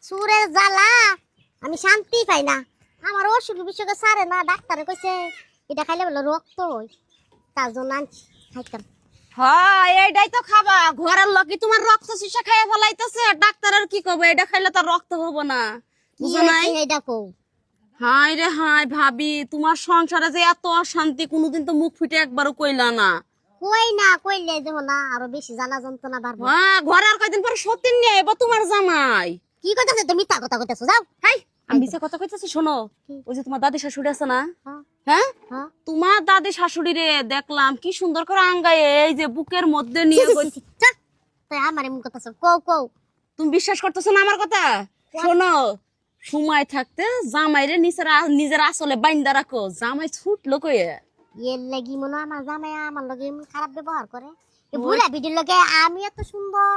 সুরের জ্বালা আমি শান্তি পাই না। আমার অসুখ বিসুখে সারে না, ডাক্তারে কইছে এটা খাইলে বলে রক্ত হয়, তার জন্য আনছি খাইতাম। হ্যাঁ এইটাই তো খাবা, ঘরের লোকই তোমার রক্ত শিশা খাইয়া ফেলাইতেছে, ডাক্তার আর কি করবে, এটা খাইলে তার রক্ত হবো না, কি বুঝো নাই? হয়েছে এটা কও। হাই রে হাই ভাবি, তোমার সংসারে যে এত অশান্তি কোনোদিন তো মুখ ফুটে একবারও কইলা না। কই না কইলে দেব না আরো বেশি জ্বালা যন্ত্রণা বাড়বে। হ্যাঁ ঘরে আর কয়দিন পরে সতীন নিয়ে এবার তোমার জামাই। কি কইতাছ তুমি? মিথ্যা কথা কইতাছো, যাও। হাই আমি মিছে কথা কইতেছি, শোনো ওই যে তোমার দাদি শাশুড়ি আছে না, হ্যাঁ হ্যাঁ হ্যাঁ তোমার দাদি শাশুড়ি রে দেখলাম কি সুন্দর করে আঙ্গায়ে এই যে বুকের মধ্যে নিয়ে তাই আমার এমন কইতাছো, কও কও। তুমি বিশ্বাস করতেছো না আমার কথা? শোনো, সময় থাকতে জামাইরে নিজের আসলে বাইন্দা রাখো, জামাই ছুটলো কয়ে। এর লাগি মনে হয় আমার জামাই আমার লগে এমন খারাপ ব্যবহার করে। এই বুড়া বিডির লগে আমি এত সুন্দর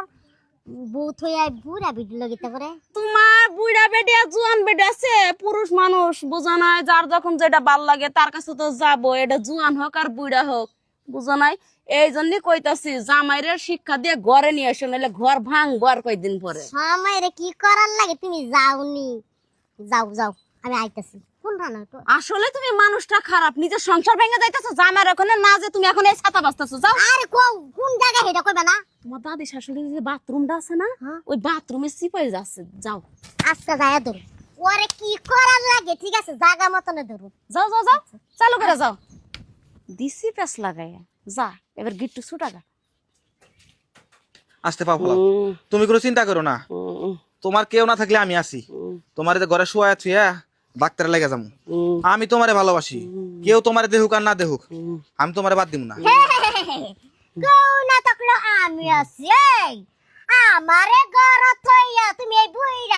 বউ থইয়া বুড়া বিডির লগে তা করে। তোমার বুড়া বেডে আর জুয়ান বেডে আছে, পুরুষ মানুষ বোঝা নাই, যার যখন যেটা ভাল লাগে তার কাছে তো যাবো, এটা জুয়ান হোক আর বুড়া হোক, বুঝো নাই? এই জন্য কইতাছি জামাইরে শিক্ষা দিয়ে ঘরে নিয়ে এসো, নাহলে ঘর ভাঙবো আর কয়দিন পরে। জামাইরে কি করার লাগে তুমি যাওনি, যাও যাও আমি আইতাছি। কোন রানা তো আসলে তুমি মানুষটা খারাপ, নিজের সংসার ভেঙে যাইতেছো জামাইর ওখানে না, যে তুমি এখন এই ছাতা বাঁচতেছো। যাও। আরে কও কোন জায়গা হেডা কইবা না। তোমার দাদি শাশুড়ির যে বাথরুমটা আছে না, হ্যাঁ। ওই বাথরুমে সিপাই যাচ্ছে, যাও আজকে যায়া ধরু ওরে কি করার লাগে, ঠিক আছে জায়গা মতনে ধরু। যাও যাও যাও, চালু করে যাও। দিছি পেস লাগাইয়া যা, এবার গিট্টু ছুটাগা। আসতে পাও ফলাও, তুমি কোনো চিন্তা করো না, তোমার কেউ না থাকলে আমি আছি। তোমার যে ঘরে শুয়ে আছি ডাক্তারে লেগে যাবো, আমি তোমারে ভালোবাসি, কেউ তোমারে দেহুক আর না দেহুক, আমি তোমারে বাদ দিব না। কেউ না থাকলো আমি আছি। এই আমারে ঘর থইয়া তুমি এই বুইরা